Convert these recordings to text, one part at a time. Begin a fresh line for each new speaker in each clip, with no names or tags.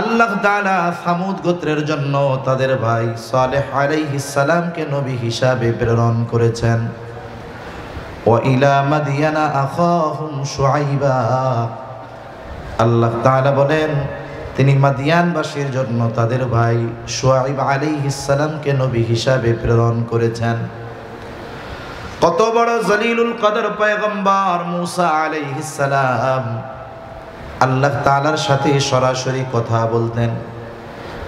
আল্লাহ তাআলা সামুদ গোত্রের জন্য তাদের ভাই সালেহ আলাইহিস সালামকে নবী হিসাবে প্রেরণ করেছেন। ওয়া ইলা মাদিয়ানা আখাহুম শুআইবা, আল্লাহ তাআলা বলেন তিনি মাদিয়ানবাসীর জন্য তাদের ভাই শুআইব আলাইহিস সালামকে নবী হিসাবে প্রেরণ করেছেন। কত বড় জলিলুল কদর পয়গম্বর মুসা আলাইহিস সালাম আল্লাহ তাআলার সাথে সরাসরি কথা বলতেন।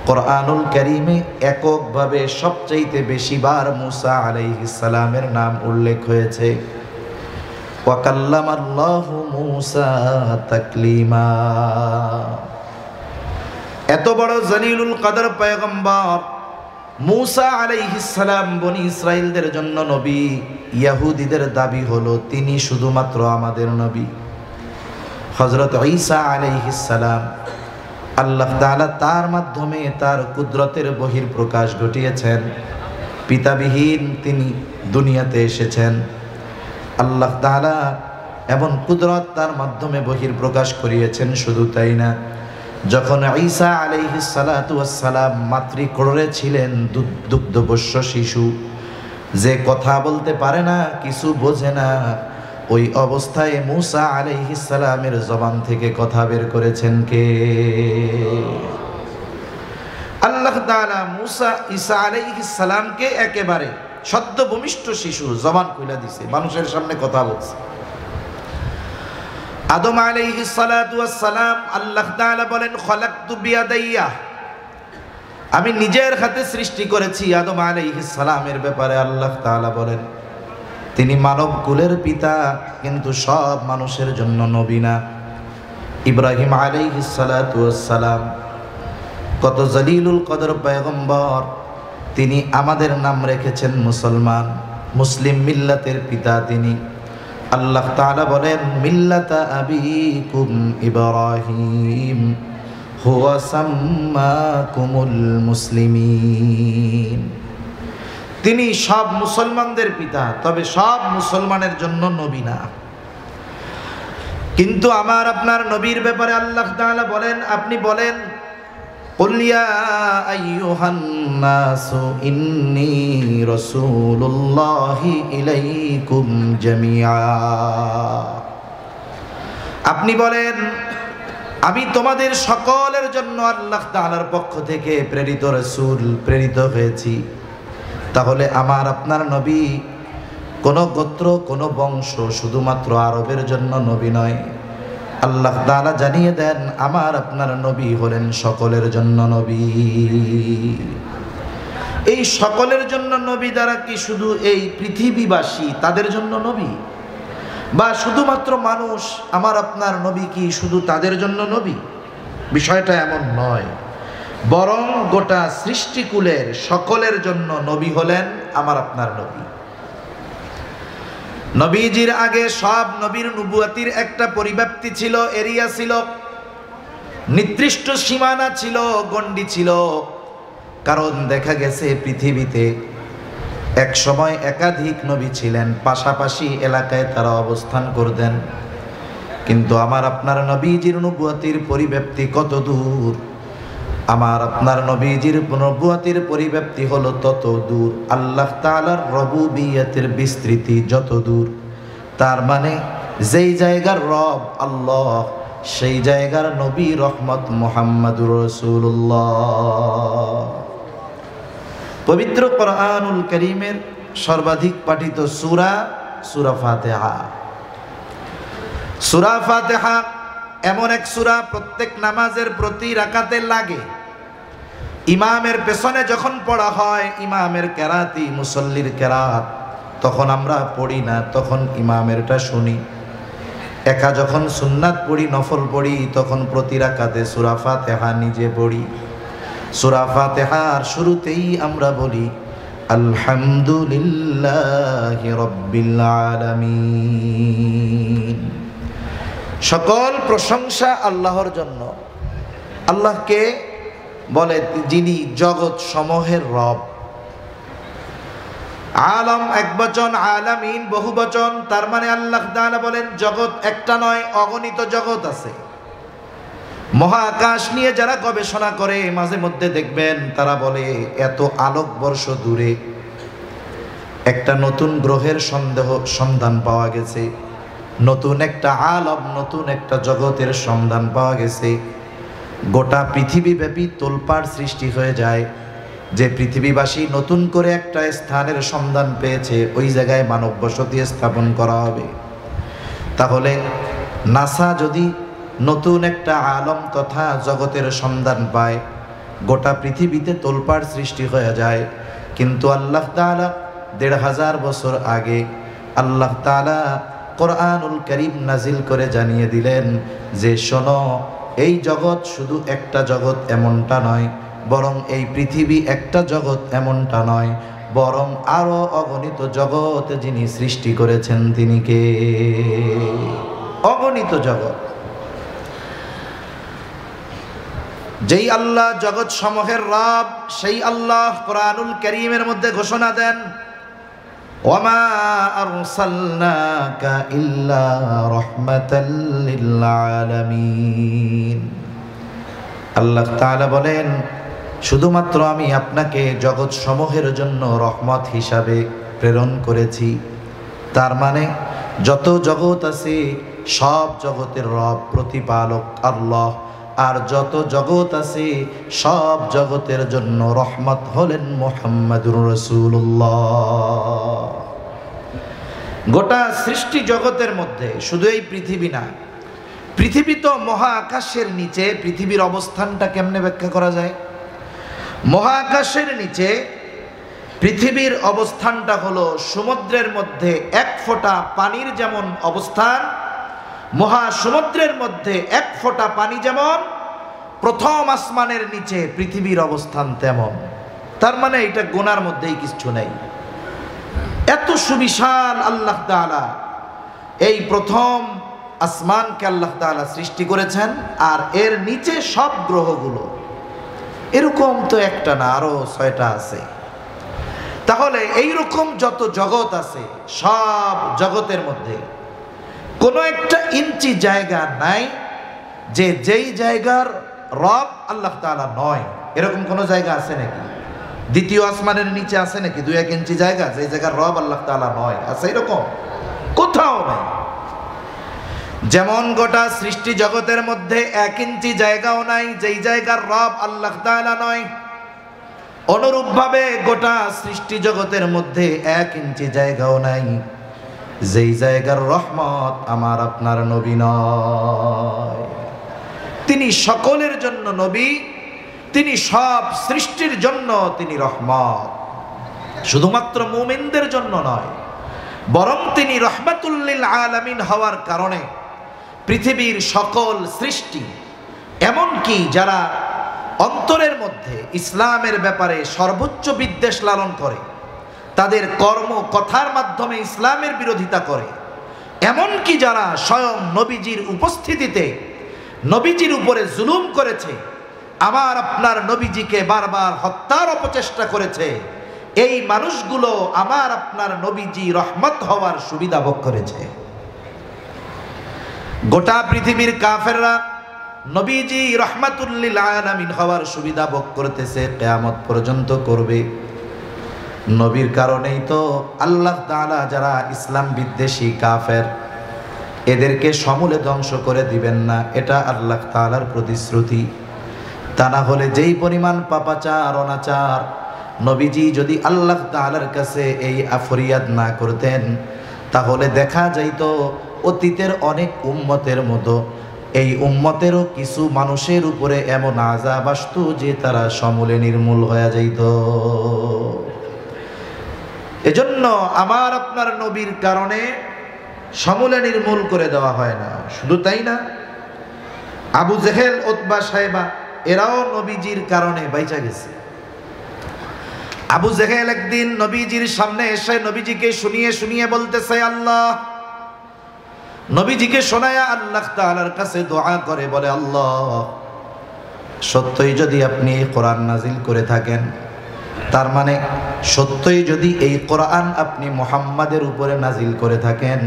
কোরআনুল কারীমে এককভাবে সবচাইতে বেশিবার মুসা আলাইহিস সালামের নাম উল্লেখ হয়েছে। ওয়া কাল্লামাল্লাহু মুসা তাকলিমা। এত বড় জলিলুল কদর পয়গম্বর মুসা আলাইহিস সালাম বনি ইসরাইলদের জন্য নবী। ইহুদিদের দাবি হলো তিনি শুধুমাত্র আমাদের নবী। হযরত ঈসা আলাইহিস সালাম আল্লাহ তাআলা তার মাধ্যমে তার কুদরতের বহিঃপ্রকাশ ঘটিয়েছেন। পিতাবিহীন তিনি দুনিয়াতে এসেছেন। আল্লাহ তাআলা এমন কুদরত তার মাধ্যমে বহিঃপ্রকাশ করিয়েছেন। শুধু তাই না, যখন ঈসা আলাইহিস সালাতু ওয়াস সালাম মাতৃকোলে ছিলেন, দুগ্ধপোষ্য শিশু, যে কথা বলতে পারে না, কিছু বোঝে না, ওই অবস্থায় মুসা আলাইহিস সালামের জবান থেকে কথা বের করেছেন কে? আল্লাহ তাআলা মুসা ঈসা আলাইহিস সালামকে একেবারে সদ্য ভূমিষ্ঠ শিশু, জবান খুলে দিছে, মানুষের সামনে কথা বলছে। আদম আলাইহিস সালাতু ওয়াস সালাম আল্লাহ তাআলা বলেন খলাকতু বিয়াদাইয়া, আমি নিজের হাতে সৃষ্টি করেছি। আদম আলাইহিস সালামের ব্যাপারে আল্লাহ তাআলা বলেন তিনি মানব কুলের পিতা, কিন্তু সব মানুষের জন্য নবী না। ইব্রাহিম আলাইহিস সালাতু ওয়াস সালাম কত জলিলুল কদর পয়গম্বর, তিনি আমাদের নাম রেখেছেন মুসলমান, মুসলিম মিল্লাতের পিতা তিনি। আল্লাহ তাআলা বলেন মিল্লাতা আবিকুম ইব্রাহিম হুয়া সাম্মাকুমুল মুসলিমিন, তিনি সব মুসলমানদের পিতা, তবে সব মুসলমানের জন্য নবী না। কিন্তু আমার আপনার নবীর ব্যাপারে আল্লাহ তাআলা বলেন, আপনি বলেন কুল ইয়া আইয়ুহান নাসু ইন্নী রাসূলুল্লাহি ইলাইকুম জামিআ, আপনি বলেন আমি তোমাদের সকলের জন্য আল্লাহ তাআলার পক্ষ থেকে প্রেরিত রাসূল, প্রেরিত হয়েছি। তাহলে আমার আপনার নবী কোন গোত্র, কোন বংশ, শুধুমাত্র আরবের জন্য নবী নয়। আল্লাহ তাআলা জানিয়ে দেন আমার আপনার নবী হলেন সকলের জন্য নবী। এই সকলের জন্য নবী দ্বারা কি শুধু এই পৃথিবীবাসী তাদের জন্য নবী, বা শুধুমাত্র মানুষ আমার আপনার নবী কি শুধু তাদের জন্য নবী? বিষয়টা এমন নয়, বরং গোটা সৃষ্টিকুলের সকলের জন্য নবী হলেন আমার আপনার নবী। নবীজির আগে সব নবীর নবুয়তির একটা পরিব্যাপ্তি ছিল, এরিয়া ছিল, নির্দিষ্ট সীমানা ছিল, গণ্ডি ছিল। কারণ দেখা গেছে পৃথিবীতে এক সময় একাধিক নবী ছিলেন, পাশাপাশি এলাকায় তারা অবস্থান করতেন। কিন্তু আমার আপনার নবীজির নবুয়তির পরিব্যাপ্তি কত দূর, আমার আপনার নবীজির নবুয়তির পরিব্যাপ্তি হলো তত দূর, আল্লাহ তাআলার রবুবিয়তের বিস্তৃতি যত দূর। তার মানে যেই জায়গার রব আল্লাহ, সেই জায়গার নবী রহমত মুহাম্মাদুর রাসূলুল্লাহ। পবিত্র কোরআনুল কারীমের সর্বাধিক পাঠিত সূরা সূরা ফাতিহা। সূরা ফাতিহা এমন এক সূরা প্রত্যেক নামাজের প্রতি রাকাতে লাগে। ইমামের পেছনে যখন পড়া হয়, ইমামের কেরাতি, মুসল্লির কেরাত, তখন আমরা পড়ি না, তখন ইমামেরটা শুনি। একা যখন সুন্নাত পড়ি, নফল পড়ি, তখন প্রতি রাকাতে সূরা ফাতিহা নিজে পড়ি। সূরা ফাতিহার শুরুতেই আমরা বলি আলহামদুলিল্লাহি রাব্বিল আলামিন, সকল প্রশংসা আল্লাহর জন্য। আল্লাহকে বলে যিনি জগৎ সমূহের রব। আলম এক বচন, আলামিন বহু বচন, তার মানে আল্লাহ তাআলা বলেন জগৎ একটা নয়, অগণিত জগৎ আছে। মহাকাশ নিয়ে যারা গবেষণা করে মাঝে মধ্যে দেখবেন তারা বলে এত আলোকবর্ষ দূরে একটা নতুন গ্রহের সন্ধান পাওয়া গেছে, নতুন একটা আলম, নতুন একটা জগতের সন্ধান পাওয়া গেছে। গোটা পৃথিবীব্যাপী তোলপাড় সৃষ্টি হয়ে যায় যে পৃথিবীবাসী নতুন করে একটা স্থানের সন্ধান পেয়েছে, ওই জায়গায় মানব বসতি স্থাপন করা হবে। তাহলে নাসা যদি নতুন একটা আলম তথা জগতের সন্ধান পায়, গোটা পৃথিবীতে তোলপাড় সৃষ্টি হয়ে যায়। কিন্তু আল্লাহ তাআলা ১৫০০ বছর আগে আল্লাহ তাআলা কোরআনুল কারীম নাজিল করে জানিয়ে দিলেন যে শোনো, এই জগৎ শুধু একটা জগৎ এমনটা নয়, বরং এই পৃথিবী একটা জগৎ এমনটা নয়, বরং আরো অগণিত জগৎ যিনি সৃষ্টি করেছেন তিনি কে? অগণিত জগৎ। যেই আল্লাহ জগৎ সমূহের রব, সেই আল্লাহ কোরআনুল কারীমের মধ্যে ঘোষণা দেন, ওয়ামা আরসালনাকা ইল্লা রাহমাতাল লিল আলামিন। আল্লাহ তাআলা বলেন, শুধুমাত্র আমি আপনাকে জগৎ সমূহের জন্য রহমত হিসাবে প্রেরণ করেছি। তার মানে যত জগৎ আছে সব জগতের রব প্রতিপালক আল্লাহ, আর যত জগৎ আছে সব জগতের জন্য রহমত হলেন মুহাম্মাদুর রাসূলুল্লাহ। গোটা সৃষ্টি জগতের মধ্যে শুধু এই পৃথিবী না, পৃথিবী তো মহাকাশের নিচে। পৃথিবীর অবস্থানটা কেমনে ব্যাখ্যা করা যায়? মহাকাশের নিচে পৃথিবীর অবস্থানটা হলো সমুদ্রের মধ্যে এক ফোঁটা পানির যেমন অবস্থান, মহাসমুদ্রের মধ্যে এক ফোঁটা পানি যেমন, প্রথম আসমানের নিচে পৃথিবীর অবস্থান তেমন। তার মানে এটা গোনার মধ্যেই কিছু নেই। এত সুবিশাল আল্লাহ তাআলা এই প্রথম আসমানকে আল্লাহ তাআলা সৃষ্টি করেছেন, আর এর নিচে সব গ্রহগুলো। এরকম তো একটা না, আরো ৬টা আছে। তাহলে এইরকম যত জগৎ আছে সব জগতের মধ্যে কোনো একটা ইঞ্চি জায়গা নাই যে যেই জায়গার রব আল্লাহ তাআলা নয়। এরকম কোনো জায়গা আছে নাকি? দ্বিতীয় আসমানের নিচে আছে নাকি ২-১ ইঞ্চি জায়গা যেই জায়গার রব আল্লাহ তাআলা নয়? আছে এরকম? কোথাও নাই। যেমন গোটা সৃষ্টি জগতের মধ্যে ১ ইঞ্চি জায়গাও নাই যেই জায়গার রব আল্লাহ তাআলা নয়, অনুরূপভাবে গোটা সৃষ্টি জগতের মধ্যে ১ ইঞ্চি জায়গাও নাই যেই জায়গার রহমত আমার আপনার নবী নয়। তিনি সকলের জন্য নবী, তিনি সব সৃষ্টির জন্য তিনি রহমত, শুধুমাত্র মুমিনদের জন্য নয়, বরং তিনি রহমাতুল লিল আলামিন হওয়ার কারণে পৃথিবীর সকল সৃষ্টি, এমনকি যারা অন্তরের মধ্যে ইসলামের ব্যাপারে সর্বোচ্চ বিদ্বেষ লালন করে, তাদের কর্ম কথার মাধ্যমে ইসলামের বিরোধিতা করে, এমনকি যারা স্বয়ং নবীজির উপস্থিতিতে নবীজির উপরে জুলুম করেছে, আমার আপনার নবীজিকে বারবার হত্যার অপচেষ্টা করেছে, এই মানুষগুলো আমার আপনার নবীজি রহমত হওয়ার সুবিধা ভোগ করেছে। গোটা পৃথিবীর কাফেররা নবীজি রহমাতুল লিল আলামিন হওয়ার সুবিধা ভোগ করতেছে, কিয়ামত পর্যন্ত করবে। নবীর কারণেই তো আল্লাহ তাআলা যারা ইসলাম বিদ্বেষী কাফের, এদেরকে সমূলে ধ্বংস করে দিবেন না, এটা আল্লাহ তাআলার প্রতিশ্রুতি। তা না হলে যেই পরিমাণ পাপাচার অনাচার, নবীজি যদি আল্লাহ তাআলার কাছে এই ফরিয়াদ না করতেন, তাহলে দেখা যাইত অতীতের অনেক উম্মতের মতো এই উম্মতেরও কিছু মানুষের উপরে এমন আযাব আসতো যে তারা সমূলে নির্মূল হয়ে যাইত। এজন্য আমার আপনার নবীর কারণে সমূলে নির্মূল করে দেওয়া হয় না। শুধু তাই না, আবু জেহেল, উতবা, সাইবা এরাও নবীজির কারণে বাইচা গেছে। আবু জেহেল একদিন নবীজির সামনে এসে নবীজিকে শুনিয়ে শুনিয়ে বলতেছে আল্লাহ, নবীজিকে শোনায়া আল্লাহ তাআলার কাছে দোয়া করে বলে, আল্লাহ সত্যই যদি আপনি এই কোরআন নাজিল করে থাকেন, তার মানে সত্যই যদি এই কোরআন আপনি মুহাম্মাদের উপরে নাজিল করে থাকেন,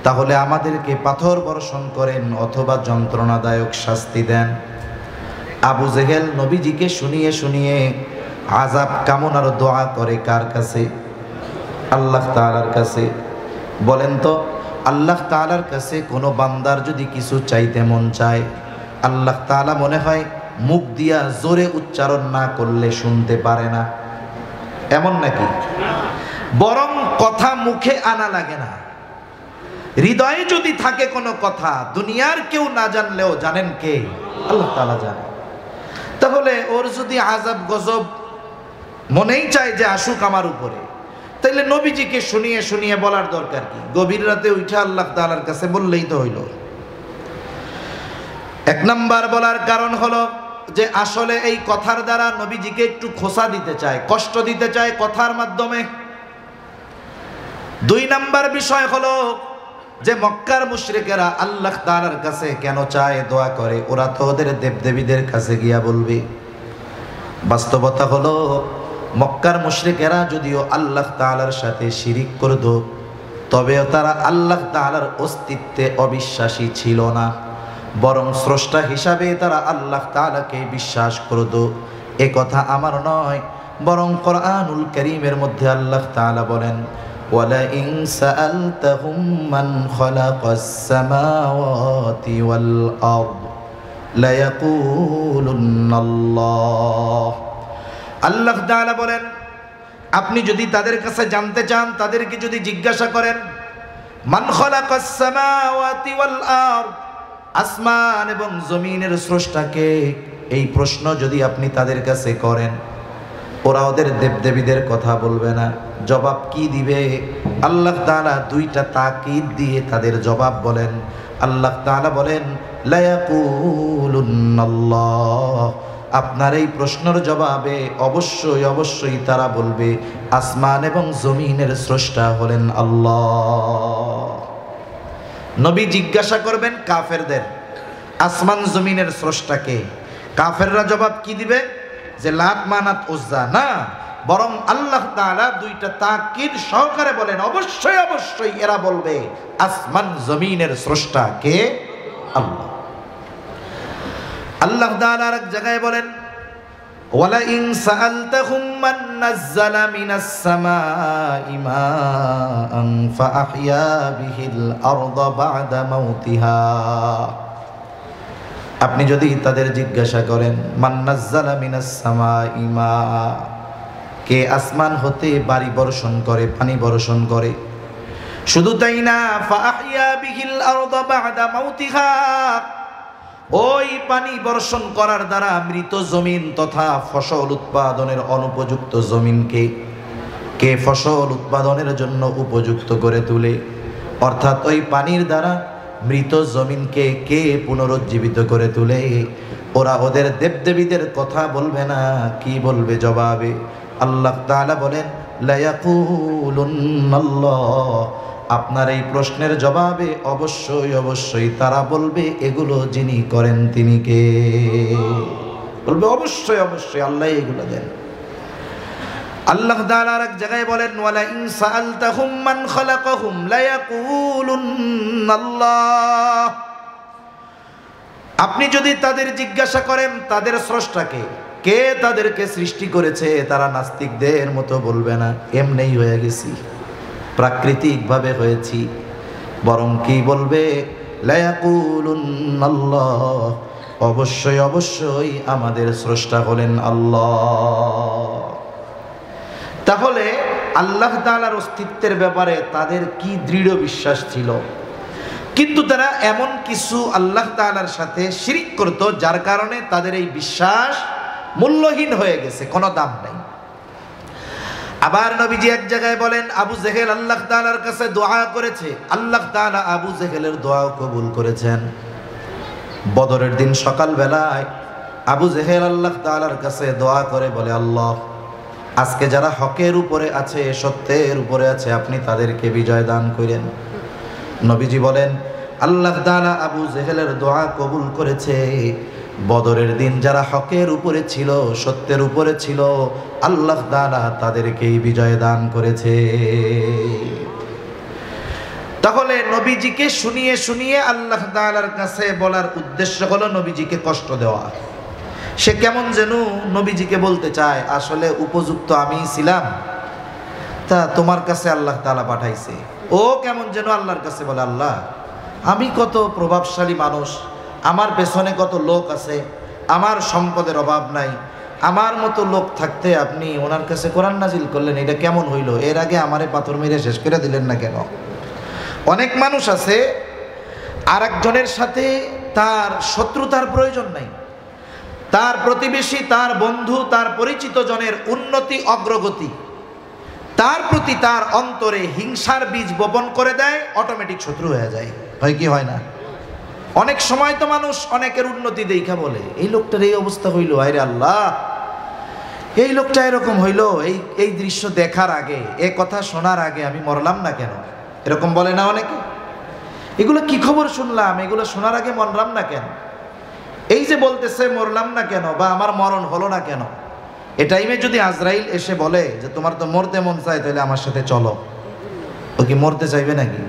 তাহলে আমাদেরকে পাথর বর্ষণ করেন অথবা যন্ত্রণাদায়ক শাস্তি দেন। আবু জেহেল নবীজিকে শুনিয়ে শুনিয়ে আযাব কামনার দোয়া করে কার কাছে? আল্লাহ তাআলার কাছে। বলেন তো, আল্লাহ তাআলার কাছে কোনো বান্দার যদি কিছু চাইতে মন চায়, আল্লাহ তাআলা মনে হয় মুখ দিয়া জোরে উচ্চারণ না করলে শুনতে পারে না, এমন নাকি? বরং কথা মুখে আনা লাগে না, হৃদয়ে যদি থাকে কোনো কথা, দুনিয়ার কেউ না জানলেও জানেন কে? আল্লাহ তাআলা জানে। তাহলে ওর যদি আযাব গজব মনেই চায় যে আসুক আমার উপরে, তাইলে নবীজিকে শুনিয়ে শুনিয়ে বলার দরকার কি? গভীর রাতে উঠে আল্লাহ তাআলার কাছে বললেই তো হইল। এক নাম্বার বলার কারণ হলো যে আসলে এই কথার দ্বারা নবীজিকে একটু খোসা দিতে চায়, কষ্ট দিতে চায় কথার মাধ্যমে। দুই নাম্বার বিষয় হলো যে মক্কার মুশরিকেরা আল্লাহ তাআলার কাছে কেন চায়, দোয়া করে? ওরা তো ওদের দেবদেবীদের কাছে গিয়া বলবে। বাস্তবতা হলো মক্কার মুশরিকেরা যদিও আল্লাহ তাআলার সাথে শিরিক করত, তবেও তারা আল্লাহ তাআলার অস্তিত্বে অবিশ্বাসী ছিল না, বরং স্রষ্টা হিসাবে তারা আল্লাহ তাআলাকে বিশ্বাস করত। এ কথা আমার নয়, বরং কোরআনুল কারীমের মধ্যে আল্লাহ তাআলা বলেন, ওয়ালাইন সাআলতাহুম মান খালাকাস সামাওয়াতি ওয়াল আরদ লায়াকুলুন্নাল্লাহ। আল্লাহ তাআলা বলেন, আপনি যদি তাদের কাছে জানতে চান, তাদেরকে যদি জিজ্ঞাসা করেন মান খালাকাস সামাওয়াতি ওয়াল আরদ, আসমান এবং জমিনের স্রষ্টাকে, এই প্রশ্ন যদি আপনি তাদের কাছে করেন, ওরা ওদের দেবদেবীদের কথা বলবে না। জবাব কি দিবে? আল্লাহ তাআলা দুইটা তাকিদ দিয়ে তাদের জবাব বলেন। আল্লাহ তাআলা বলেন লায়াকুলুন্নাল্লাহ, আপনার এই প্রশ্নের জবাবে অবশ্যই অবশ্যই তারা বলবে আসমান এবং জমিনের স্রষ্টা হলেন আল্লাহ। নবী জিজ্ঞাসা করবেন কাফেরদের, আসমান জমিনের স্রষ্টাকে। কাফেররা জবাব কি দিবে? যে লাত মানাত উজ্জা না, বরং আল্লাহ তাআলা দুইটা তাকিদ সহকারে বলেন অবশ্যই অবশ্যই এরা বলবে আসমান জমিনের স্রষ্টা কে? আল্লাহ। আল্লাহ তাআলা এক জায়গায় বলেন ওয়ালাইন সাআলতাহুম মান নাযালা মিনাস সামাই মাআন ফাআহইয়া বিহিল আরদা বা'দা মাউতিহা। আপনি যদি তাদের জিজ্ঞাসা করেন মান নাযালা মিনাস সামাই মা, কে আসমান হতে বাড়ি বর্ষণ করে, পানি বর্ষণ করে। শুধু তাই না, ফাআহইয়া বিহিল আরদা বা'দা মাউতিহা, ওই পানি বর্ষণ করার দ্বারা মৃত জমিন তথা ফসল উৎপাদনের অনুপযুক্ত জমিনকে কে ফসল উৎপাদনের জন্য উপযুক্ত করে তোলে? অর্থাৎ ওই পানির দ্বারা মৃত জমিনকে কে পুনরুজ্জীবিত করে তোলে? ওরা ওদের দেবদেবীদের কথা বলবে না, কি বলবে জবাবে? আল্লাহ তাআলা বলেন লায়াকুলুন্নাল্লাহ, আপনার এই প্রশ্নের জবাবে অবশ্যই অবশ্যই তারা বলবে এগুলো যিনি করেন তিনি কে? বলবে অবশ্যই অবশ্যই আল্লাহ এগুলো দেন। আল্লাহ তাআলা এক জায়গায় বলেন ওয়ালাইন সাআলতাহুম মান খালাকাহুম লায়াকুলুন্নাল্লাহ, আপনি যদি তাদের জিজ্ঞাসা করেন তাদের স্রষ্টাকে, কে তাদেরকে সৃষ্টি করেছে, তারা নাস্তিকদের মতো বলবে না এমনিই হয়ে গেছি, প্রাকৃতিকভাবে হয়েছি, বরং কি বলবে? লায়াকুলুন্নাল্লাহ, অবশ্যই অবশ্যই আমাদের স্রষ্টা হলেন আল্লাহ। তাহলে আল্লাহ তাআলার অস্তিত্বের ব্যাপারে তাদের কি দৃঢ় বিশ্বাস ছিল, কিন্তু তারা এমন কিছু আল্লাহ তাআলার সাথে শিরিক করত যার কারণে তাদের এই বিশ্বাস মূল্যহীন হয়ে গেছে, কোনো দাম নাই। আবার নবীজি এক জায়গায় বলেন আবু জেহেল আল্লাহ তাআলার কাছে দোয়া করেছে, আল্লাহ তাআলা আবু জেহেলের দোয়াও কবুল করেছেন। বদরের দিন সকাল বেলায় আবু জেহেল আল্লাহ তাআলার কাছে দোয়া করে বলে, আল্লাহ আজকে যারা হকের উপরে আছে, সত্যের উপরে আছে, আপনি তাদেরকে বিজয় দান করেন। নবীজি বলেন আল্লাহ তাআলা আবু জেহেলের দোয়া কবুল করেছে। বদরের দিন যারা হকের উপরে ছিল, সত্যের উপরে ছিল, আল্লাহ তাআলা তাদেরকেই বিজয় দান করেছে। তাহলে নবীজিকে শুনিয়ে শুনিয়ে আল্লাহ তাআলার কাছে বলার উদ্দেশ্য হলো নবীজিকে কষ্ট দেওয়া। সে কেমন যেন নবীজিকে বলতে চায়, আসলে উপযুক্ত আমিই ছিলাম, তা তোমার কাছে আল্লাহ তাআলা পাঠাইছে। ও কেমন যেন আল্লাহর কাছে বলে, আল্লাহ আমি কত প্রভাবশালী মানুষ, আমার পেছনে কত লোক আছে, আমার সম্পদের অভাব নাই, আমার মতো লোক থাকতে আপনি ওনার কাছে কোরআন নাজিল করলেন, এটা কেমন হইল? এর আগে আমারে পাথর মেরে শেষ করে দিলেন না কেন? অনেক মানুষ আছে আর একজনের সাথে তার শত্রুতার প্রয়োজন নাই, তার প্রতিবেশী, তার বন্ধু, তার পরিচিত জনের উন্নতি অগ্রগতি, তার প্রতি তার অন্তরে হিংসার বীজ বপন করে দেয়, অটোমেটিক শত্রু হয়ে যায়। হয় কি হয় না? অনেক সময় তো মানুষ অনেকের উন্নতি দেখা বলে, এই লোকটার এই অবস্থা হইল, আরে আল্লাহ এই লোকটা এরকম হইল, এই দৃশ্য দেখার আগে, এ কথা শোনার আগে আমি মরলাম না কেন? এরকম বলে না অনেকে? এগুলো কি খবর শুনলাম, এগুলো শোনার আগে মরলাম না কেন? এই যে বলতেছে মরলাম না কেন বা আমার মরণ হলো না কেন, এ টাইমে যদি আজরাইল এসে বলে যে তোমার তো মরতে মন চায়, তাহলে আমার সাথে চলো, ও কি মরতে চাইবে নাকি?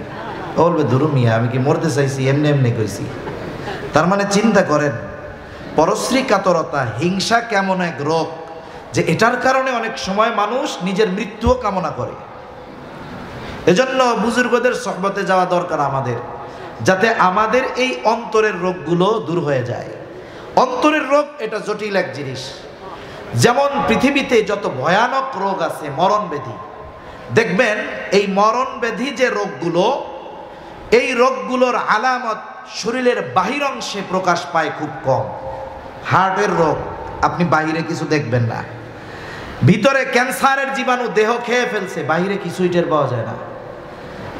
ও বলবে, ধরু মিয়া, আমি কি মরতে চাইছি? এমনি এমনি কইছি। তার মানে চিন্তা করেন, পরশ্রী কাতরতা, হিংসা কেমন এক রোগ যে এটার কারণে অনেক সময় মানুষ নিজের মৃত্যুও কামনা করে। এজন্য বুজুর্গদের সোহবতে যাওয়া দরকার আমাদের, যাতে আমাদের এই অন্তরের রোগগুলো দূর হয়ে যায়। অন্তরের রোগ এটা জটিল এক জিনিস। যেমন পৃথিবীতে যত ভয়ানক রোগ আছে, মরণ ব্যাধি, দেখবেন এই মরণ ব্যাধি যে রোগগুলো, এই রোগগুলোর আলামত শরীরের বাহির অংশে প্রকাশ পায় খুব কম। হার্টের রোগ আপনি বাহিরে কিছু দেখবেন না, ভিতরে ক্যান্সারের জীবাণু দেহ খেয়ে ফেলছে, বাহিরে কিছুই টের পাওয়া যায় না।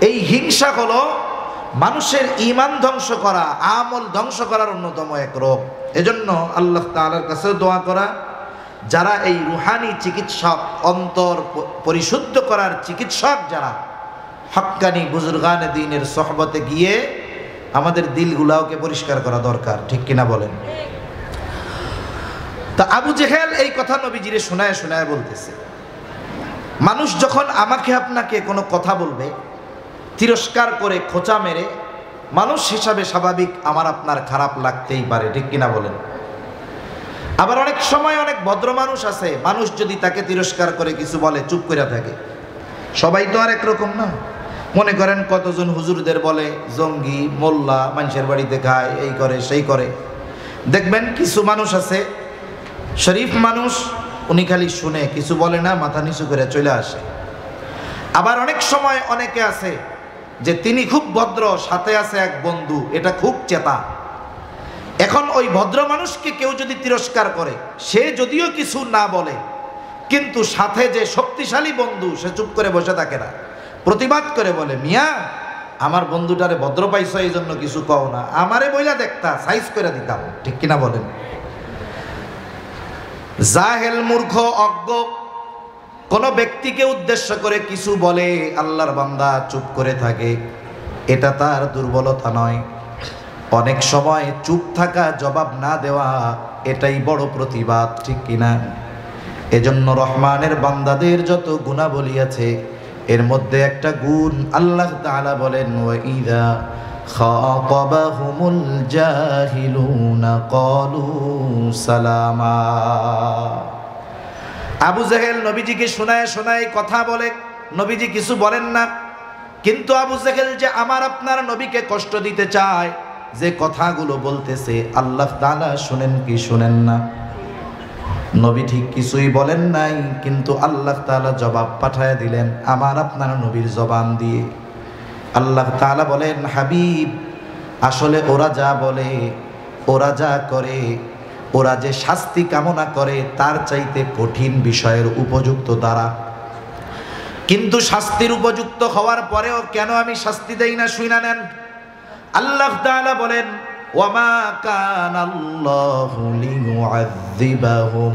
এই হিংসা হলো মানুষের ঈমান ধ্বংস করা, আমল ধ্বংস করার অন্যতম এক রোগ। এজন্য আল্লাহ তাআলার কাছে দোয়া করা, যারা এই রুহানি চিকিৎসক, অন্তর পরিশুদ্ধ করার চিকিৎসক, যারা হক্কানি বুজুর্গানে দ্বীনের সোহবতে গিয়ে আমাদের দিলগুলাওকে পরিষ্কার করা দরকার, ঠিক কিনা বলেন? তা আবু জেহেল এই কথা নবীজিরে শোনায় শোনায় বলতেছে, মানুষ যখন আমাকে আপনাকে কোনো কথা বলবে, তিরস্কার করে খোঁচা মেরে, মানুষ হিসাবে স্বাভাবিক আমার আপনার খারাপ লাগতেই পারে, ঠিক কিনা বলেন? আবার অনেক সময় অনেক ভদ্র মানুষ আছে, মানুষ যদি তাকে তিরস্কার করে কিছু বলে চুপ করে থাকে। সবাই তো আর একরকম না। মনে করেন কতজন হুজুরদের বলে জঙ্গি, মোল্লা, মানুষের বাড়িতে খায়, এই করে সেই করে। দেখবেন কিছু মানুষ আছে শরীফ মানুষ, উনি খালি শুনে, কিছু বলে না, মাথা নিচু করে চলে আসে। আবার অনেক সময় অনেকে আছে যে তিনি খুব ভদ্র, সাথে আছে এক বন্ধু, এটা খুব চেতা। এখন ওই ভদ্র মানুষকে কেউ যদি তিরস্কার করে, সে যদিও কিছু না বলে, কিন্তু সাথে যে শক্তিশালী বন্ধু, সে চুপ করে বসে থাকে না, প্রতিবাদ করে বলে, মিয়া আমার বন্ধুটারে ভদ্র পাইছ, এই জন্য কিছু কও না, আমারে বইলা দেখতা, সাইজ করে দিতাম, ঠিক কিনা বলেন? জাহেল, মূর্খ, অজ্ঞ কোন ব্যক্তিকে উদ্দেশ্য করে কিছু বলে, আল্লাহর বান্দা চুপ করে থাকে, এটা তার দুর্বলতা নয়। অনেক সময় চুপ থাকা, জবাব না দেওয়া, এটাই বড় প্রতিবাদ, ঠিক কিনা? এজন্য রহমানের বান্দাদের যত গুণাবলী আছে, এর মধ্যে একটা গুণ আল্লাহ তাআলা বলেন, ওয়াইদা খাতাবাহুমুল জাহিলুনা ক্বালু সালামা। আবু জেহেল নবীজিকে শোনায় শোনায় কথা বলে, নবীজি কিছু বলেন না, কিন্তু আবু জেহেল যে আমার আপনার নবীকে কষ্ট দিতে চায়, যে কথাগুলো বলতেছে, আল্লাহ তাআলা শুনেন কি শুনেন না? নবী ঠিক কিছুই বলেন নাই, কিন্তু আল্লাহ তাআলা জবাব পাঠায় দিলেন আমার আপনার নবীর জবান দিয়ে। আল্লাহ তাআলা বলেন, হাবিব, আসলে ওরা যা বলে, ওরা যা করে, ওরা যে শাস্তি কামনা করে, তার চাইতে কঠিন বিষয়ের উপযুক্ত তারা। কিন্তু শাস্তির উপযুক্ত হওয়ার পরেও কেন আমি শাস্তি দেই না, শুইনা নেন। আল্লাহ তাআলা বলেন, ওয়ামা কানাল্লাহু লিয়ুআযযিবাহুম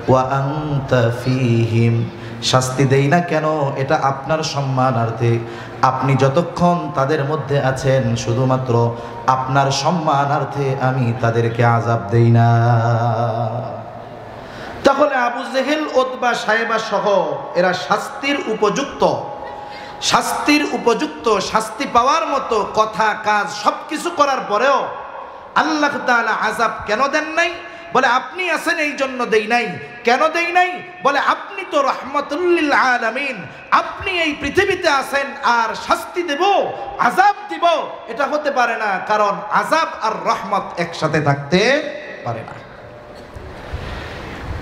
ওয়া আনতা ফীহিম। শাস্তি দেই না কেন? এটা আপনার সম্মানার্থে। আপনি যতক্ষণ তাদের মধ্যে আছেন, শুধুমাত্র আপনার সম্মানার্থে আমি তাদেরকে আযাব দেই না। তাহলে আবু জেহেল, উতবা, সাইবা সহ এরা শাস্তির উপযুক্ত। শাস্তির উপযুক্ত শাস্তি পাওয়ার মতো কথা কাজ সবকিছু করার পরেও আল্লাহ তাআলা আযাব কেন দেন নাই? বলে আপনি আছেন এই জন্য দেই নাই। কেন দেই নাই? বলে আপনি তো রাহমাতুল লিল আলামিন, আপনি এই পৃথিবীতে আছেন আর শাস্তি দেব আযাব দিব এটা হতে পারে না, কারণ আযাব আর রহমত একসাথে থাকতে পারে না।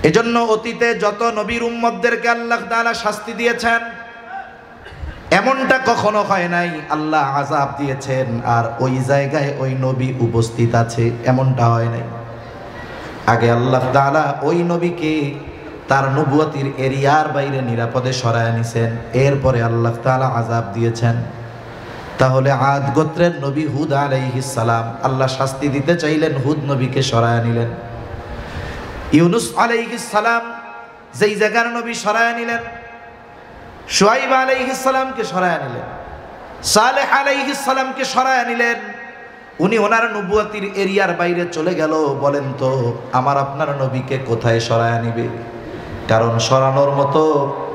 এজন্য অতীতে যত নবীর উম্মতদেরকে আল্লাহ তাআলা শাস্তি দিয়েছেন এমনটা কখনো হয় নাই আল্লাহ আযাব দিয়েছেন আর ওই জায়গায় ওই নবী উপস্থিত আছে, এমনটা হয় নাই। আগে আল্লাহ তাআলা ওই নবীকে তার নবুয়তির এরিয়ার বাইরে নিরাপদে সরায় নিছেন, এরপরে আল্লাহ তাআলা আযাব দিয়েছেন। তাহলে আদ গোত্রের নবী হুদ আলাইহিস সালাম আল্লাহ শাস্তি দিতে চাইলেন, হুদ নবীকে সরায় নিলেন। ইউনুস আলাইহিস সালাম যেই জায়গার নবী সরায় নিলেন, শুআইব আলাইহিস সালামকে সরায় নিলেন, সালেহ আলাইহিস সালামকে সরায় নিলেন। উনি ওনার নবুয়তির এরিয়ার বাইরে চলে গেল। বলেন তো আমার আপনার নবীকে কোথায় সরায় নিবে? কারণ সরানোর মতো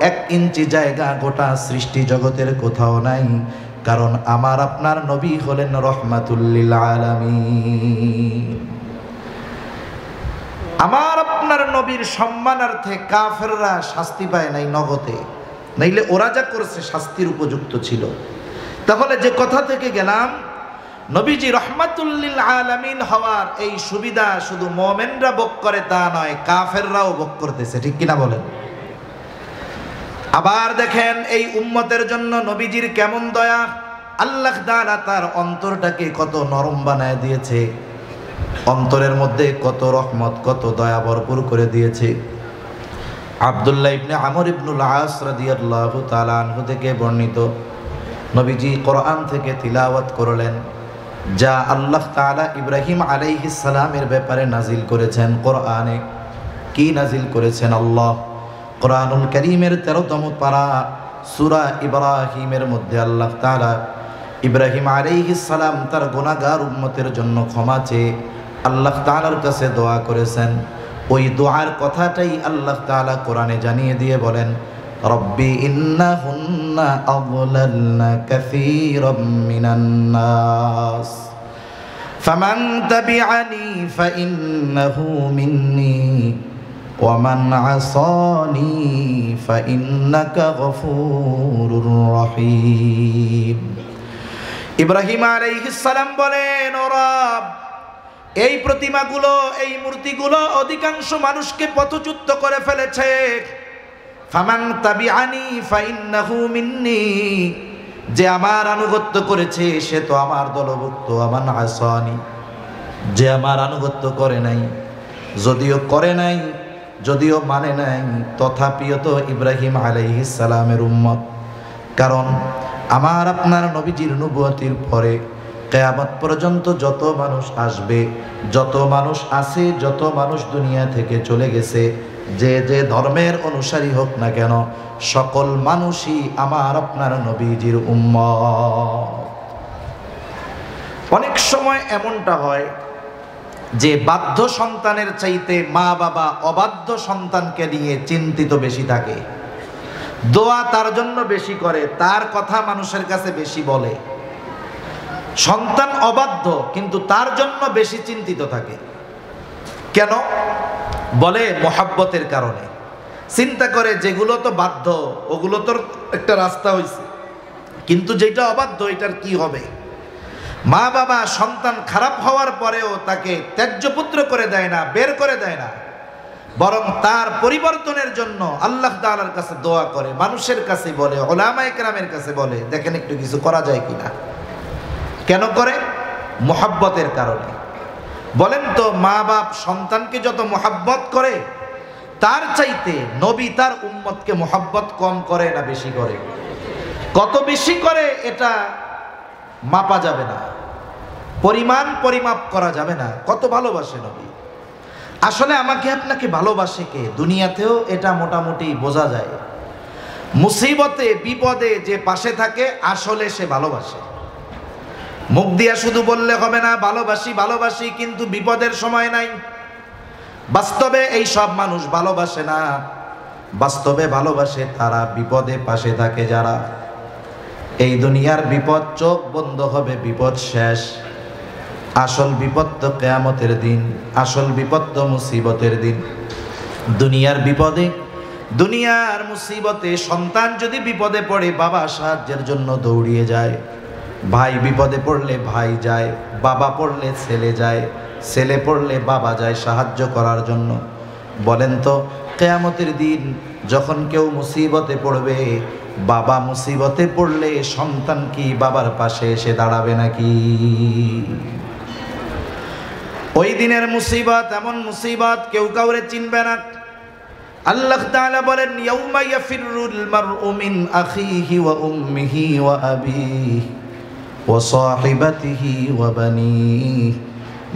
1 ইঞ্চি জায়গা গোটা সৃষ্টি জগতের কোথাও নাই, কারণ আমার আপনার নবী হলেন রহমাতুল লিল আলামিন। আমার আপনার নবীর সম্মানার্থে কাফেররা শাস্তি পায় নাই নগদে, নাইলে ওরা যা করছে শাস্তির উপযুক্ত ছিল। তাহলে যে কথা থেকে গেলাম, নবীজি রহমাতুল লিল আলামিন হওয়ার এই সুবিধা শুধু মুমিনরা ভোগ করে তা নয়, কাফেররাও ভোগ করতেছে, ঠিক কিনা বলেন? আবার দেখেন এই উম্মতের জন্য নবীজির কেমন দয়া, আল্লাহ তাআলা তার অন্তরটাকে কত নরম বানায় দিয়েছে, অন্তরের মধ্যে কত রহমত কত দয়া ভরপুর করে দিয়েছে। আব্দুল্লাহ ইবনে আমর ইবনুল আস রাদিয়াল্লাহু তাআলা আনহু থেকে বর্ণিত, নবীজি কোরআন থেকে তিলাওয়াত করলেন যা আল্লাহ তাআলা ইব্রাহিম আলাইহিস সালামের ব্যাপারে নাজিল করেছেন। কোরআনে কি নাজিল করেছেন? আল্লাহ কোরআনুল কারীমের 13তম পারা সূরা ইব্রাহিমের মধ্যে আল্লাহ তাআলা ইব্রাহিম আলাইহিস সালাম তার গুনাহগার উম্মতের জন্য ক্ষমা চেয়ে আল্লাহ তাআলার কাছে দোয়া করেছেন। ওই দোয়ার কথাটাই আল্লাহ তাআলা কোরআনে জানিয়ে দিয়ে বলেন, রব্বি ইন্নাহুন্না আযলালনা কাসীরাম মিনান নাস ফামান তাবিআনি ফাইন্নাহু মিন্নি ওয়া মান আসানি ফাইন্নাকা গফুরুর রহিম। ইব্রাহিম আলাইহিস সালাম বলেন, ও রব, এই প্রতিমাগুলো এই মূর্তিগুলো অধিকাংশ মানুষকে পথচ্যুত করে ফেলেছে। ফামান তাবিআনি ফাইন্নাহু মিন্নি, যে আমার আনুগত্য করেছে সে তো আমার দলভুক্ত। আমান আসানি, যে আমার আনুগত্য করে নাই, যদিও করে নাই যদিও মানে নাই, তথাপিও তো ইব্রাহিম আলাইহিস সালামের উম্মত। কারণ আমার আপনার নবীজির নবুয়তির পরে কিয়ামত পর্যন্ত যত মানুষ আসবে, যত মানুষ আছে, যত মানুষ দুনিয়া থেকে চলে গেছে, যে যে ধর্মের অনুসারী হোক না কেন, সকল মানুষই আমার আপনার নবীজির উম্মত। অনেক সময় এমনটা হয় যে বাধ্য সন্তানের চাইতে মা বাবা অবাধ্য সন্তানকে নিয়ে চিন্তিত বেশি থাকে, দোয়া তার জন্য বেশি করে, তার কথা মানুষের কাছে বেশি বলে। সন্তান অবাধ্য কিন্তু তার জন্য বেশি চিন্তিত থাকে। কেন? বলে মোহাব্বতের কারণে। চিন্তা করে যেগুলো তো বাধ্য ওগুলো তোর একটা রাস্তা হয়েছে, কিন্তু যেটা অবাধ্য এটার কি হবে। মা বাবা সন্তান খারাপ হওয়ার পরেও তাকে ত্যায্যপুত্র করে দেয় না, বের করে দেয় না, বরং তার পরিবর্তনের জন্য আল্লাহ তাআলার কাছে দোয়া করে, মানুষের কাছে বলে, উলামায়ে কেরামের কাছে বলে, দেখেন একটু কিছু করা যায় কিনা। কেন করে? মোহাব্বতের কারণে। বলেন তো মা বাপ সন্তানকে যত মোহাব্বত করে তার চাইতে নবী তার উম্মতকে মোহাব্বত কম করে না বেশি করে? কত বেশি করে এটা মাপা যাবে না, পরিমাণ পরিমাপ করা যাবে না। কত ভালোবাসে নবী। আসলে আমাকে আপনাকে ভালোবাসে কে, দুনিয়াতেও এটা মোটামুটি বোঝা যায়। মুসিবতে বিপদে যে পাশে থাকে আসলে সে ভালোবাসে। মুখ দিয়া শুধু বললে হবে না ভালোবাসি ভালোবাসি, কিন্তু বিপদের সময় নাই। বাস্তবে এই সব মানুষ ভালোবাসে না, বাস্তবে ভালোবাসে তারা বিপদে পাশে থাকে যারা। এই দুনিয়ার বিপদ চোখ বন্ধ হবে, বিপদ শেষ। আসল বিপদ তো কিয়ামতের দিন, আসল বিপদ তো মুসিবতের দিন। দুনিয়ার বিপদে, দুনিয়ার মুসিবতে সন্তান যদি বিপদে পড়ে বাবা সাহায্যের জন্য দৌড়িয়ে যায়, ভাই বিপদে পড়লে ভাই যায়, বাবা পড়লে ছেলে যায়, ছেলে পড়লে বাবা যায় সাহায্য করার জন্য। বলেন তো কিয়ামতের দিন যখন কেউ মুসিবতে পড়বে, বাবা মুসিবতে পড়লে সন্তান কি বাবার পাশে এসে দাঁড়াবে নাকি? ওই দিনের মুসিবত এমন মুসিবত কেউ কাউরে চিনবে না। আল্লাহ তাআলা বলেন, ইয়াউমা ইয়াফিরুল মারউ মিন আখিহি ওয়া উম্মিহি ওয়া আবিহি ওয়া সাহিবাতিহি ওয়া বানিহি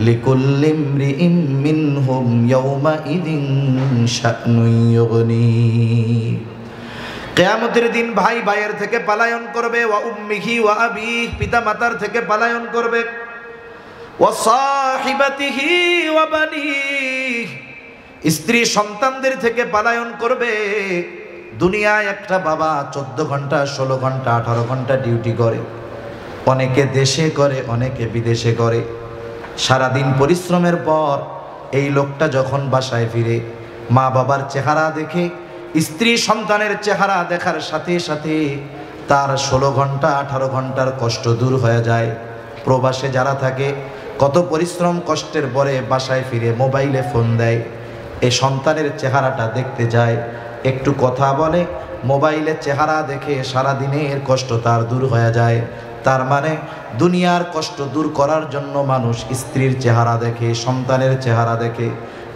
লিকুল্লি ইমরিইম মিনহুম ইয়াউমা ইযিন শা'নুন ইউগনিহি। কিয়ামতের দিন ভাই ভাইয়ের থেকে পলায়ন করবে, ওয়া উম্মিহি ওয়া আবিহি পিতা মাতার থেকে পলায়ন করবে, ওয়া সাহিবাতিহি ওয়া বানিহি স্ত্রী সন্তানদের থেকে পলায়ন করবে। দুনিয়ায় একটা বাবা 14 ঘন্টা 16 ঘন্টা 18 ঘন্টা ডিউটি করে, অনেকে দেশে করে অনেকে বিদেশে করে। সারাদিন পরিশ্রমের পর এই লোকটা যখন বাসায় ফিরে মা বাবার চেহারা দেখে, স্ত্রী সন্তানের চেহারা দেখার সাথে সাথে তার 16 ঘন্টা 18 ঘন্টার কষ্ট দূর হয়ে যায়। প্রবাসে যারা থাকে কত পরিশ্রম কষ্টের পরে বাসায় ফিরে মোবাইলে ফোন দেয়, এই সন্তানের চেহারাটা দেখতে যায়, একটু কথা বলে, মোবাইলে চেহারা দেখে সারাদিনের কষ্ট তার দূর হয়ে যায়। তার মানে দুনিয়ার কষ্ট দূর করার জন্য মানুষ স্ত্রীর চেহারা দেখে, সন্তানের চেহারা দেখে,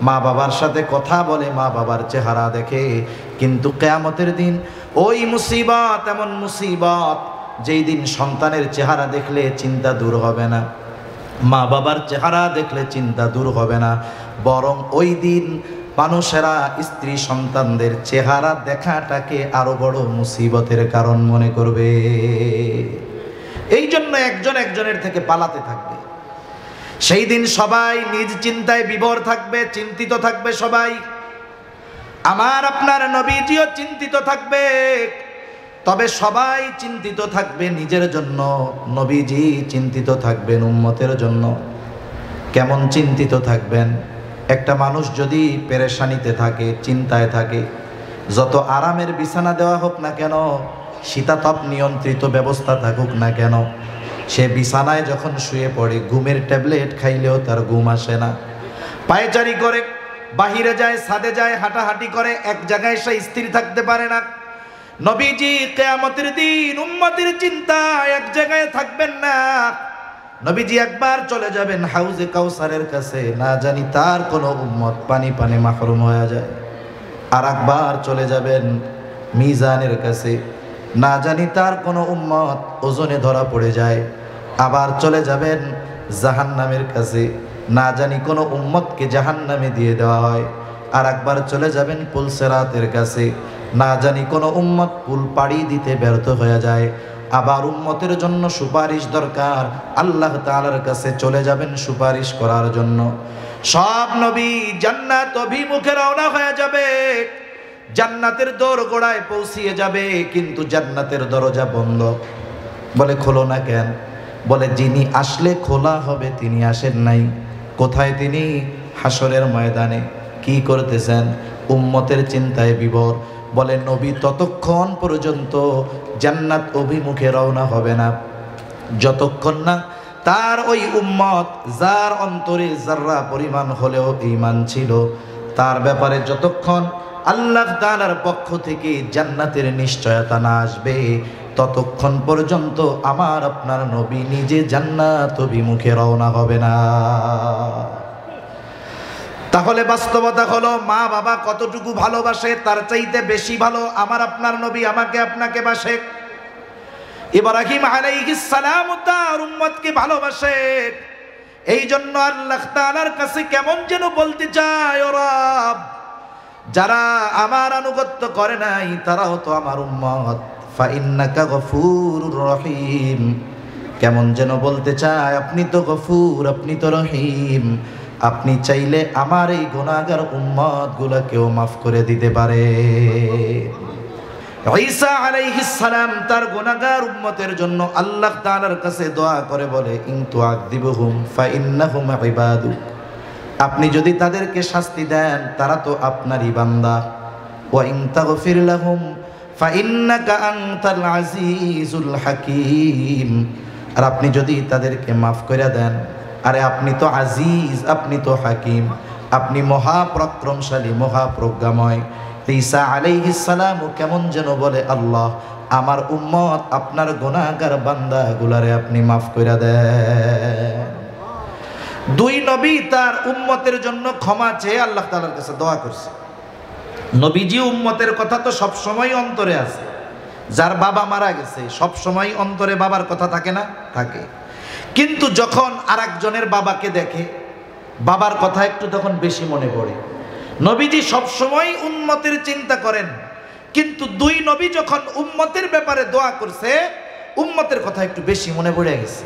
মা বাবার সাথে কথা বলে, মা বাবার চেহারা দেখে। কিন্তু কিয়ামতের দিন ওই মুসিবত এমন মুসিবত, যেই দিন সন্তানের চেহারা দেখলে চিন্তা দূর হবে না, মা বাবার চেহারা দেখলে চিন্তা দূর হবে না, বরং ওই দিন মানুষেরা স্ত্রী সন্তানদের চেহারা দেখাটাকে আরো বড় মুসিবতের কারণ মনে করবে। এই জন্য একজন একজনের থেকে পালাতে থাকবে। সেই দিন সবাই নিজ চিন্তায় বিভোর থাকবে, চিন্তিত থাকবে সবাই। আমার আপনার নবীজিও চিন্তিত থাকবে, তবে সবাই চিন্তিত থাকবে নিজের জন্য, নবীজি চিন্তিত থাকবেন উম্মতের জন্য। কেমন চিন্তিত থাকবেন? একটা মানুষ যদি পেরেশানিতে থাকে, চিন্তায় থাকে, যত আরামের বিছানা দেওয়া হোক না কেন, শীতাতপ নিয়ন্ত্রিত ব্যবস্থা থাকুক না কেন, সে বিছানায় যখন শুয়ে পড়ে ঘুমের ট্যাবলেট খাইলেও তার ঘুম আসে না। পায়চারি করে, বাহিরে যায়, ছাদে যায়, হাঁটাহাঁটি করে, এক জায়গায় সে স্থির থাকতে পারে না। নবীজি কিয়ামতের দিন উম্মতের চিন্তায় এক জায়গায় থাকবেন না। নবীজি একবার চলে যাবেন হাউজে কাউসারের কাছে, না জানি তার কোনো উম্মত পানি পানি মাহরুম হয়ে যায়। আর একবার চলে যাবেন মিজানের কাছে, না জানি তার কোনো উম্মত ওজনে ধরা পড়ে যায়। আবার চলে যাবেন জাহান্নামের কাছে, না জানি কোনো উম্মতকে জাহান্নামে দিয়ে দেওয়া হয়। আর একবার চলে যাবেন পুলসেরাতের কাছে, না জানি কোনো উম্মত পুল পাড়ি দিতে ব্যর্থ হয়ে যায়। আবার উম্মতের জন্য সুপারিশ দরকার, আল্লাহ তাআলার কাছে চলে যাবেন সুপারিশ করার জন্য। সব নবী জান্নাত অভিমুখে রওনা হয়ে যাবে, জান্নাতের দোরগোড়ায় পৌঁছিয়ে যাবে, কিন্তু জান্নাতের দরজা বন্ধ। বলে খোলো না কেন? বলে যিনি আসলে খোলা হবে তিনি আসেন নাই। কোথায় তিনি? হাসরের ময়দানে। কি করতেছেন? উম্মতের চিন্তায় বিভোর। বলে নবী ততক্ষণ পর্যন্ত জান্নাত অভিমুখে রওনা হবে না, যতক্ষণ না তার ওই উম্মত, যার অন্তরে যাররা পরিমাণ হলেও ঈমান ছিল, তার ব্যাপারে যতক্ষণ আল্লাহ তাআলার পক্ষ থেকে জান্নাতের নিশ্চয়তা না আসবে, ততক্ষণ পর্যন্ত আমার আপনার নবী নিজে জান্নাত অভিমুখে রওনা হবে না। তাহলে বাস্তবতা হলো, মা বাবা কতটুকু ভালোবাসে তার চাইতে বেশি ভালো আমার আপনার নবী আমাকে আপনাকে বাসে। ইব্রাহিম আলাইহিস সালাম তার উম্মতকে ভালোবাসে। এই জন্য আল্লাহ তাআলার কাছে কেমন যেন বলতে চায়, ও রব, যারা আমার আনুগত্য করে নাই তারাও তো আমার উম্মত, ফা ইন্নাকা গফুরুর রহিম। কেমন যেন বলতে চায়, আপনি তো গফুর, আপনি তো রহিম, আপনি চাইলে আমার এই গুনাহগার উম্মত গুলাকেও মাফ করে দিতে পারে। ঈসা আলাইহিস সালাম তার গুনাহগার উম্মতের জন্য আল্লাহ তাআলার কাছে দোয়া করে বলে, ইন তুআযিবুহুম ফাইন্নাহুম ইবাদুক, আপনি যদি তাদেরকে শাস্তি দেন তারা তো আপনারই বান্দা, ওয়া ইন তাগফির লাহুম ফাইন্নাকা আনতাল আজিজুল হাকীম, আর আপনি যদি তাদেরকে মাফ করে দেন, আরে আপনি তো আজিজ, আপনি তো হাকিম, আপনি মহাপরাক্রমশালী, মহাপ্রজ্ঞাময়। ঈসা আলাইহিস সালাম কেমন যেন বলে, আল্লাহ আমার উম্মত আপনার গুনাহগার বান্দাগুলারে আপনি মাফ করে দেন। দুই নবী তার উম্মতের জন্য ক্ষমা চেয়ে আল্লাহ তাআলার কাছে দোয়া করছে। নবীজি উম্মতের কথা তো সব সময় অন্তরে আছে। যার বাবা মারা গেছে সব সময় অন্তরে বাবার কথা থাকে না? থাকে। কিন্তু যখন আরেকজনের বাবাকে দেখে বাবার কথা একটু তখন বেশি মনে পড়ে। নবীজি সব সময় উম্মতের চিন্তা করেন, কিন্তু দুই নবী যখন উম্মতের ব্যাপারে দোয়া করছে উম্মতের কথা একটু বেশি মনে পড়ে গেছে।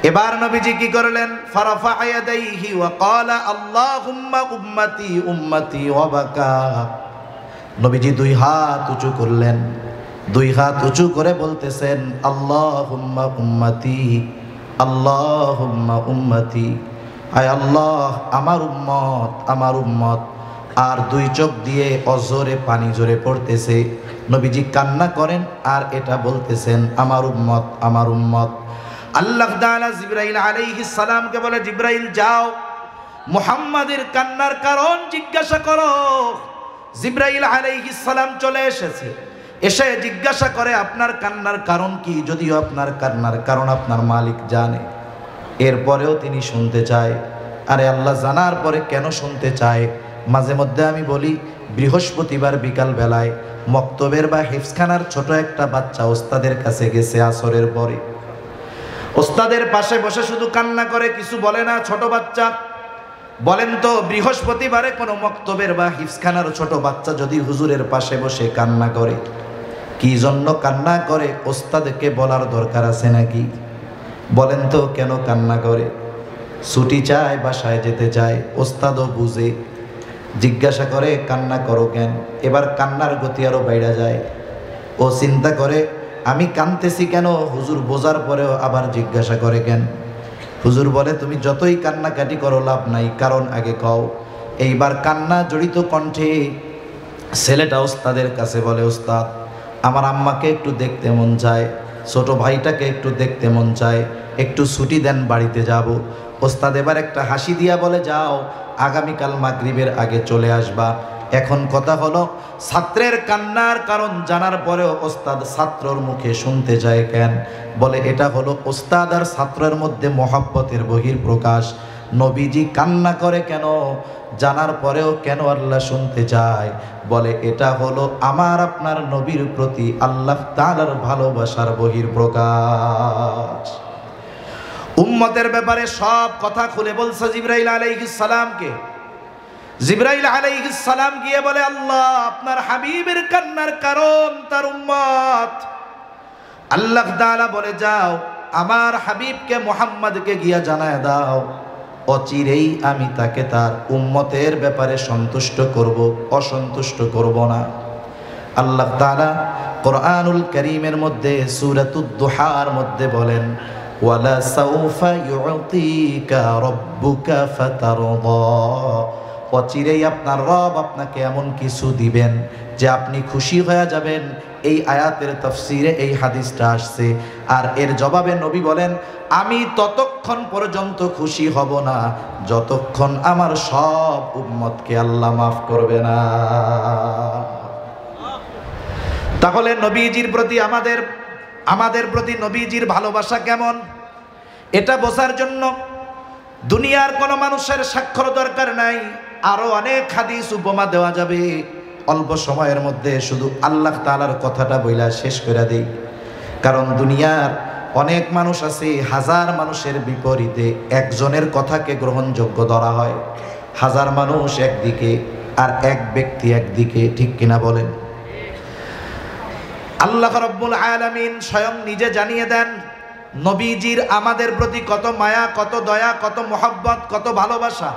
এবার নবীজি কি করলেন? ফারাফা ইয়াদাইহি ওয়া ক্বালা আল্লাহুম্মা উম্মতি উম্মতি ওয়া বাকা। নবীজি দুই হাত উঁচু করলেন, দুই হাত উঁচু করে বলতেছেন, আল্লাহুম্মা উম্মতি আল্লাহুম্মা উম্মতি, আয় আল্লাহ আমার উম্মত আমার উম্মত। আর দুই চোখ দিয়ে অজরে পানি জোরে পড়তেছে। নবীজি কান্না করেন আর এটা বলতেছেন, আমার উম্মত আমার উম্মত। আল্লাহ তাআলা জিবরাইল আলাইহিস সালামকে বলে, জিবরাইল যাও মুহাম্মাদের কান্নার কারণ জিজ্ঞাসা করো। জিবরাইল আলাইহিস সালাম চলে এসেছে, এসে জিজ্ঞাসা করে আপনার কান্নার কারণ কি? যদিও আপনার কান্নার কারণ আপনার মালিক জানে, এরপরেও তিনি শুনতে চায়। আরে আল্লাহ জানার পরে কেন শুনতে চায়? মাঝে মধ্যে আমি বলি, বৃহস্পতিবার বিকাল বেলায় মক্তবের বা হিফজখানার ছোট একটা বাচ্চা ওস্তাদের কাছে গেছে আসরের পরে, ওস্তাদের পাশে বসে শুধু কান্না করে, কিছু বলে না। ছোট বাচ্চা, বলেন তো বৃহস্পতিবারে কোনো মক্তবের বা হিফজখানার ছোট বাচ্চা যদি হুজুরের পাশে বসে কান্না করে, কি জন্য কান্না করে ওস্তাদকে বলার দরকার আছে নাকি? বলেন তো কেন কান্না করে? ছুটি চায়, বাসায় যেতে চায়, ওস্তাদও বুঝে, জিজ্ঞাসা করে কান্না করো কেন? এবার কান্নার গতি আরো বাইরে যায়। ও চিন্তা করে আমি কাঁদতেছি কেন? হুজুর বোঝার পরেও আবার জিজ্ঞাসা করে কেন? হুজুর বলে, তুমি যতই কান্নাকাটি করো লাভ নাই, কারণ আগে কও। এইবার কান্না জড়িত কণ্ঠে ছেলেটা ওস্তাদের কাছে বলে, ওস্তাদ আমার আম্মাকে একটু দেখতে মন চায়, ছোট ভাইটাকে একটু দেখতে মন চায়, একটু ছুটি দেন, বাড়িতে যাব। ওস্তাদ এবার একটা হাসি দিয়া বলে, যাও আগামীকাল মাগরিবের আগে চলে আসবা। এখন কথা হলো, ছাত্রের কান্নার কারণ জানার পরেও ওস্তাদ ছাত্রর মুখে শুনতে চায় কেন? বলে এটা হলো ওস্তাদ আর ছাত্রের মধ্যে মহব্বতের বহিঃপ্রকাশ। নবীজি কান্না করে কেন জানার পরেও কেন আল্লাহ শুনতে চায়? বলে এটা হলো আমার আপনার নবীর প্রতি আল্লাহ তাআলার ভালোবাসার বহিঃপ্রকাশ। উম্মতের ব্যাপারে সব কথা খুলে বলছে জিবরাইল আলাইহিস সালামকে। জিবরাইল আলাইহিস সালাম গিয়ে বলে, আল্লাহ আপনার হাবিবের কান্নার কারণ তার উম্মত। আল্লাহ তাআলা বলে, যাও আমার হাবিবকে মুহাম্মদকে গিয়া জানায় দাও, অচিরেই আমি তাকে তার উম্মতের ব্যাপারে সন্তুষ্ট করব, অসন্তুষ্ট করব না। আল্লাহ তাআলা কোরআনুল কারীমের মধ্যে সূরাতুদ দুহার মধ্যে বলেন, ওয়ালা সাউফা ইউতিকা রাব্বুকা ফাতারদা, অচিরেই আপনার রব আপনাকে এমন কিছু দিবেন যে আপনি খুশি হয়ে যাবেন। এই আয়াতের তাফসিরে এই হাদিসটা আসছে। আর এর জবাবে নবী বলেন, আমি ততক্ষণ পর্যন্ত খুশি হব না যতক্ষণ আমার সব উম্মতকে আল্লাহ মাফ করবে না। তাহলে নবীজির প্রতি আমাদের প্রতি নবীজির ভালোবাসা কেমন, এটা বোঝার জন্য দুনিয়ার কোনো মানুষের স্বাক্ষর দরকার নাই, আরো অনেক হাদিস উপমা দেওয়া যাবে। অল্প সময়ের মধ্যে শুধু আল্লাহ তাআলার কথাটা বইলা শেষ করে দেই। কারণ দুনিয়ার অনেক মানুষ আছে, হাজার মানুষের বিপরীতে একজনের কথাকে গ্রহণযোগ্য ধরা হয়। হাজার মানুষ একদিকে আর এক ব্যক্তি একদিকে, ঠিক কিনা বলেন? আল্লাহ রাব্বুল আলামিন স্বয়ং নিজে জানিয়ে দেন নবীজির আমাদের প্রতি কত মায়া, কত দয়া, কত মহব্বত, কত ভালোবাসা।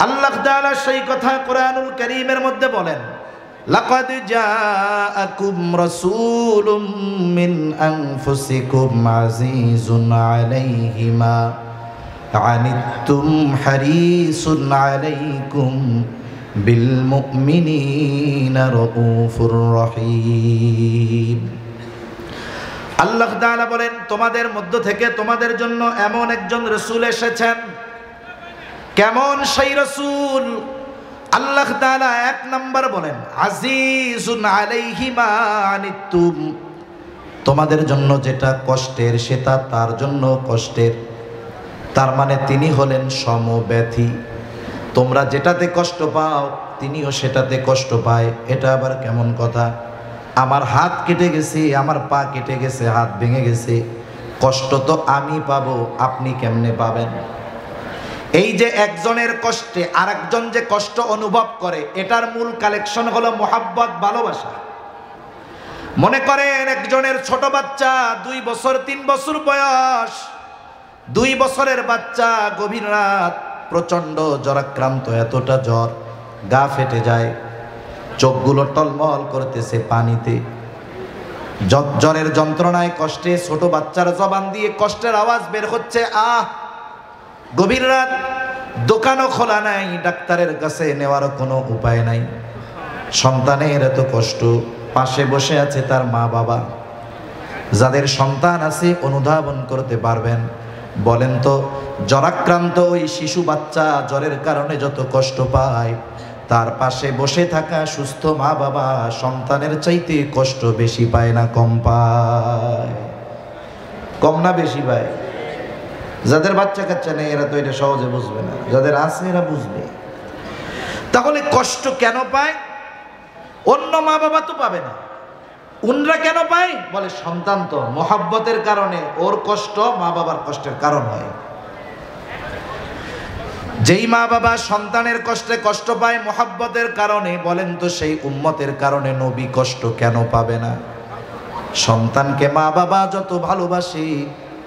আল্লাহ তাআলা সেই কথা কোরআনুল কারীমের মধ্যে বলেন, লাকাদ জাআকুম রাসূলুম মিন আনফুসিকুম আজিজুন আলাইহি মা আনিতুম হারিসুন আলাইকুম বিল মুমিনিনা রাউফুর রহিম। আল্লাহ তাআলা বলেন, তোমাদের মধ্য থেকে তোমাদের জন্য এমন একজন রাসূল এসেছেন। কেমন সেই রাসূল? আল্লাহ তাআলা এক নাম্বার বলেন আজিজুন আলাইহি মা আনিতুম, তোমাদের জন্য যেটা কষ্টের সেটা তার জন্য কষ্টের। তার মানে তিনি হলেন সমব্যথী। তোমরা যেটাতে কষ্ট পাও তিনিও সেটাতে কষ্ট পায়। এটা আবার কেমন কথা? আমার হাত কেটে গেছে, আমার পা কেটে গেছে, হাত ভেঙে গেছে, কষ্ট তো আমি পাবো, আপনি কেমনে পাবেন? এই যে একজনের কষ্টে আরেকজন যে কষ্ট অনুভব করে, এটার মূল কালেকশন হলো মোহাব্বত, ভালোবাসা। মনে করেন একজনের ছোট বাচ্চা 2 বছর 3 বছর বয়স, 2 বছরের বাচ্চা গভীর রাত প্রচন্ড জ্বরাক্রান্ত, এতটা জ্বর গা ফেটে যায়, চোখগুলো টলমল করতেছে পানিতে, জ্বরের যন্ত্রণায় কষ্টে ছোট বাচ্চার জবান দিয়ে কষ্টের আওয়াজ বের হচ্ছে, আহ। গভীর রাত, দোকানও খোলা নাই, ডাক্তারের কাছে নেওয়ারও কোনো উপায় নাই। সন্তানের এত কষ্ট, পাশে বসে আছে তার মা বাবা। যাদের সন্তান আছে অনুধাবন করতে পারবেন। বলেন তো, জ্বরাক্রান্ত ওই শিশু বাচ্চা জ্বরের কারণে যত কষ্ট পায়, তার পাশে বসে থাকা সুস্থ মা বাবা সন্তানের চাইতে কষ্ট বেশি পায় না কম পায়? কম না বেশি পায়? যাদের বাচ্চা কাচ্চা নেই এরা তো এটা সহজে বুঝবে না, যাদের আছে এরা বুঝবে। তাহলে কষ্ট কেন পায়? অন্য মা বাবা তো পাবে না, উনরা কেন পায়? বলে সন্তান তো মহব্বতের কারণে, ওর কষ্ট মা বাবার কষ্টের কারণ হয়। যেই মা বাবা সন্তানের কষ্টে কষ্ট পায় মহব্বতের কারণে, বলেন তো সেই উম্মতের কারণে নবী কষ্ট কেন পাবে না? সন্তানকে মা বাবা যত ভালোবাসে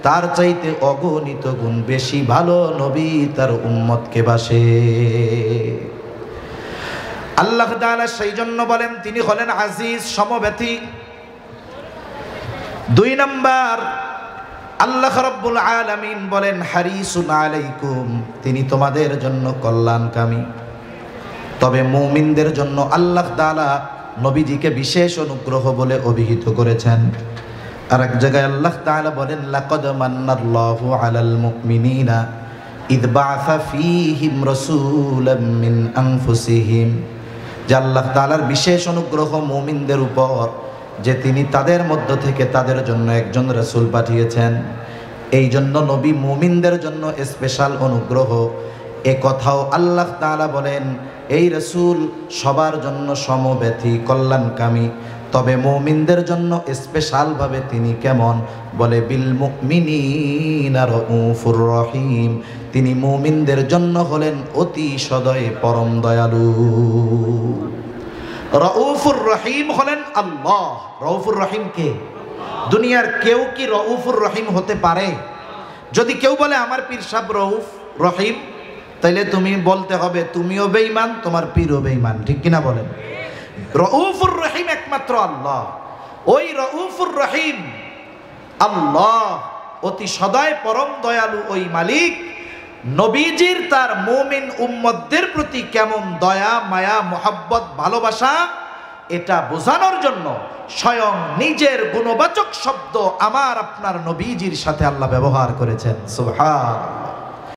তার চাইতে অগণিত গুণ বেশি ভালো নবী তার উম্মতকে বাসে। আল্লাহ তাআলা সেই জন্য বলেন তিনি হলেন আজিজ, সমব্যথী। 2 নাম্বার, আল্লাহ রাব্বুল আলামিন বলেন হারিসুন আলাইকুম, তিনি তোমাদের জন্য কল্যাণকামী। তবে মুমিনদের জন্য আল্লাহ তাআলা নবীজিকে বিশেষ অনুগ্রহ বলে অভিহিত করেছেন। আর এক জায়গায় আল্লাহ তাআলা বলেন লাকাদ মান্নাল্লাহু আলাল মুমিনিনা ইয বাআসা ফীহিম রাসূলাম মিন আনফুসিহিম, যে আল্লাহ তাআলার বিশেষ অনুগ্রহ মুমিনদের উপর যে তিনি তাদের মধ্য থেকে তাদের জন্য একজন রাসূল পাঠিয়েছেন। এই জন্য নবী মুমিনদের জন্য স্পেশাল অনুগ্রহ। এ কথাও আল্লাহ তাআলা বলেন এই রাসূল সবার জন্য সমব্যথী, কল্যাণকামী। তবে মুমিনদের জন্য স্পেশাল ভাবে তিনি কেমন? বলে বিল মুমিনিনা রাউফুর রহিম, তিনি মুমিনদের জন্য হলেন অতি সদয় পরম দয়ালু। রাউফুর রহিম হলেন আল্লাহ। রাউফুর রহিম কে? দুনিয়ার কেউ কি রাউফুর রহিম হতে পারে? যদি কেউ বলে আমার পীর সাহেব রাউফ রহিম, তাইলে তুমি বলতে হবে তুমিও বেঈমান, তোমার পীরও বেঈমান, ঠিক কিনা বলেন? রাউফুর রহিম একমাত্র আল্লাহ। ওই রাউফুর রহিম আল্লাহ, অতি সদয় পরম দয়ালু ওই মালিক নবীজির তার মুমিন উম্মতদের প্রতি কেমন দয়া, মায়া, মোহাব্বত, ভালোবাসা, এটা বোঝানোর জন্য স্বয়ং নিজের গুণবাচক শব্দ আমার আপনার নবীজির সাথে আল্লাহ ব্যবহার করেছেন। সুবহানাল্লাহ।